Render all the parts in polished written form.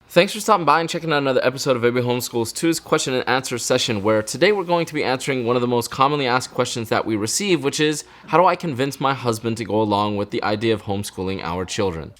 Thanks for stopping by and checking out another episode of AbiHomeschoolsToo's question and answer session, where today we're going to be answering one of the most commonly asked questions that we receive, which is, how do I convince my husband to go along with the idea of homeschooling our children?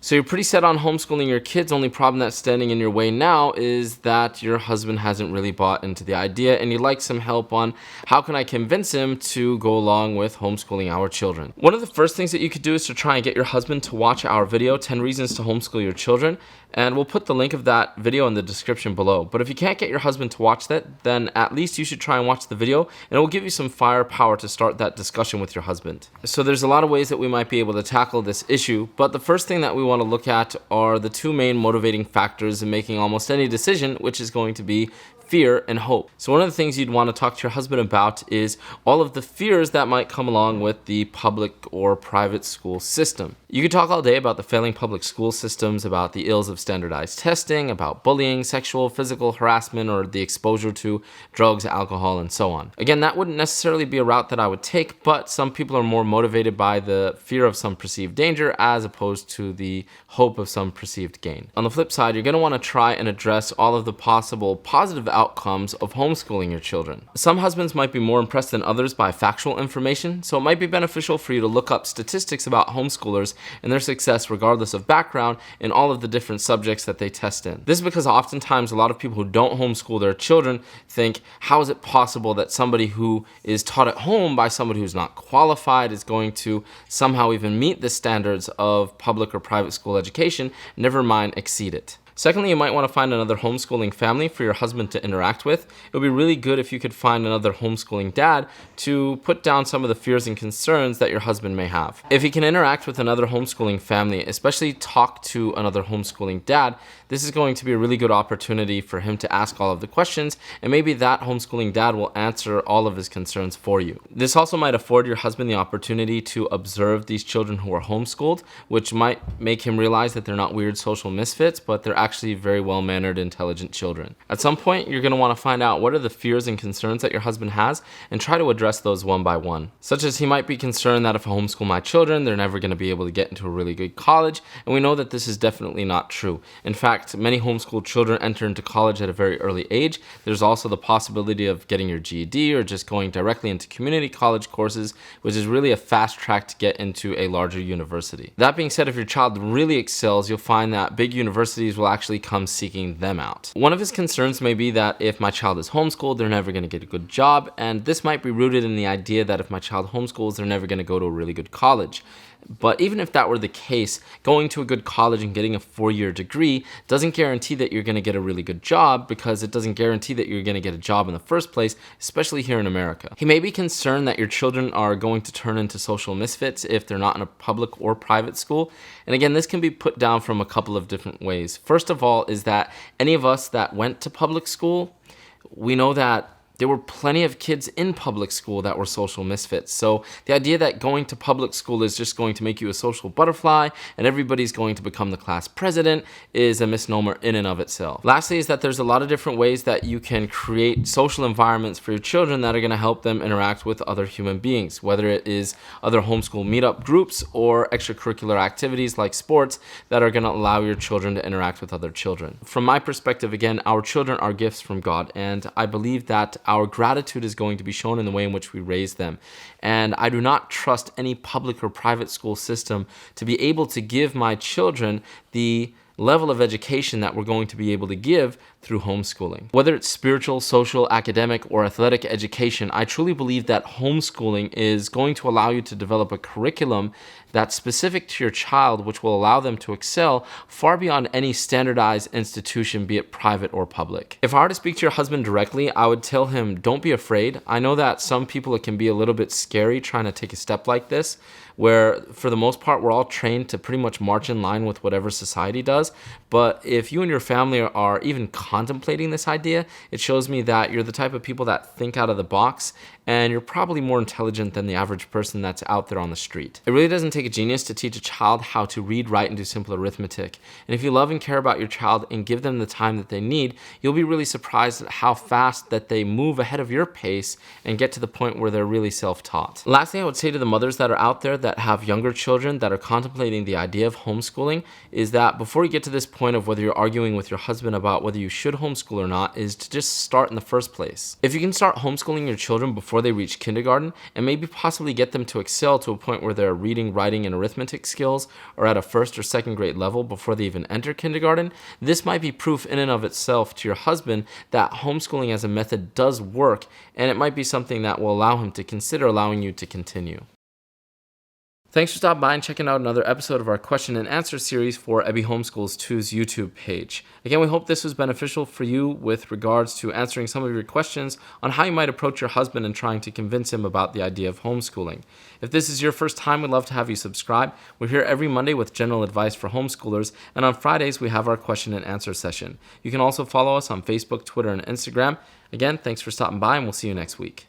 So you're pretty set on homeschooling your kids. Only problem that's standing in your way now is that your husband hasn't really bought into the idea, and you'd like some help on how can I convince him to go along with homeschooling our children. One of the first things that you could do is to try and get your husband to watch our video, 10 Reasons to Homeschool Your Children, and we'll put the link of that video in the description below. But if you can't get your husband to watch that, then at least you should try and watch the video, and it will give you some firepower to start that discussion with your husband. So there's a lot of ways that we might be able to tackle this issue, but the first thing that we want to look at are the two main motivating factors in making almost any decision, which is going to be fear and hope. So one of the things you'd want to talk to your husband about is all of the fears that might come along with the public or private school system. You could talk all day about the failing public school systems, about the ills of standardized testing, about bullying, sexual, physical harassment, or the exposure to drugs, alcohol, and so on. Again, that wouldn't necessarily be a route that I would take, but some people are more motivated by the fear of some perceived danger as opposed to the hope of some perceived gain. On the flip side, you're going to want to try and address all of the possible positive outcomes of homeschooling your children. Some husbands might be more impressed than others by factual information, so it might be beneficial for you to look up statistics about homeschoolers and their success regardless of background in all of the different subjects that they test in. This is because oftentimes a lot of people who don't homeschool their children think, how is it possible that somebody who is taught at home by somebody who's not qualified is going to somehow even meet the standards of public or private school education, never mind exceed it. Secondly, you might want to find another homeschooling family for your husband to interact with. It would be really good if you could find another homeschooling dad to put down some of the fears and concerns that your husband may have. If he can interact with another homeschooling family, especially talk to another homeschooling dad, this is going to be a really good opportunity for him to ask all of the questions, and maybe that homeschooling dad will answer all of his concerns for you. This also might afford your husband the opportunity to observe these children who are homeschooled, which might make him realize that they're not weird social misfits, but they're actually very well-mannered, intelligent children. At some point, you're going to want to find out what are the fears and concerns that your husband has and try to address those one by one. Such as he might be concerned that if I homeschool my children, they're never going to be able to get into a really good college, and we know that this is definitely not true. In fact, many homeschooled children enter into college at a very early age. There's also the possibility of getting your GED or just going directly into community college courses, which is really a fast track to get into a larger university. That being said, if your child really excels, you'll find that big universities will actually come seeking them out. One of his concerns may be that if my child is homeschooled, they're never going to get a good job, and this might be rooted in the idea that if my child homeschools, they're never going to go to a really good college. But even if that were the case, going to a good college and getting a 4-year degree doesn't guarantee that you're going to get a really good job, because it doesn't guarantee that you're going to get a job in the first place, especially here in America. He may be concerned that your children are going to turn into social misfits if they're not in a public or private school. And again, this can be put down from a couple of different ways. First of all is that any of us that went to public school, we know that there were plenty of kids in public school that were social misfits. So the idea that going to public school is just going to make you a social butterfly and everybody's going to become the class president is a misnomer in and of itself. Lastly is that there's a lot of different ways that you can create social environments for your children that are going to help them interact with other human beings, whether it is other homeschool meetup groups or extracurricular activities like sports that are going to allow your children to interact with other children. From my perspective, again, our children are gifts from God, and I believe that our gratitude is going to be shown in the way in which we raise them. And I do not trust any public or private school system to be able to give my children the level of education that we're going to be able to give through homeschooling. Whether it's spiritual, social, academic, or athletic education, I truly believe that homeschooling is going to allow you to develop a curriculum that's specific to your child, which will allow them to excel far beyond any standardized institution, be it private or public. If I were to speak to your husband directly, I would tell him, don't be afraid. I know that some people, it can be a little bit scary trying to take a step like this, where for the most part, we're all trained to pretty much march in line with whatever society does. But if you and your family are even contemplating this idea, it shows me that you're the type of people that think out of the box and you're probably more intelligent than the average person that's out there on the street. It really doesn't take a genius to teach a child how to read, write, and do simple arithmetic. And if you love and care about your child and give them the time that they need, you'll be really surprised at how fast that they move ahead of your pace and get to the point where they're really self-taught. Last thing I would say to the mothers that are out there that have younger children that are contemplating the idea of homeschooling is that before you get to this point of whether you're arguing with your husband about whether you should homeschool or not, is to just start in the first place. If you can start homeschooling your children before they reach kindergarten and maybe possibly get them to excel to a point where their reading, writing, and arithmetic skills are at a first or second grade level before they even enter kindergarten, this might be proof in and of itself to your husband that homeschooling as a method does work, and it might be something that will allow him to consider allowing you to continue. Thanks for stopping by and checking out another episode of our question and answer series for AbiHomeschoolsToo's YouTube page. Again, we hope this was beneficial for you with regards to answering some of your questions on how you might approach your husband and trying to convince him about the idea of homeschooling. If this is your first time, we'd love to have you subscribe. We're here every Monday with general advice for homeschoolers, and on Fridays we have our question and answer session. You can also follow us on Facebook, Twitter, and Instagram. Again, thanks for stopping by, and we'll see you next week.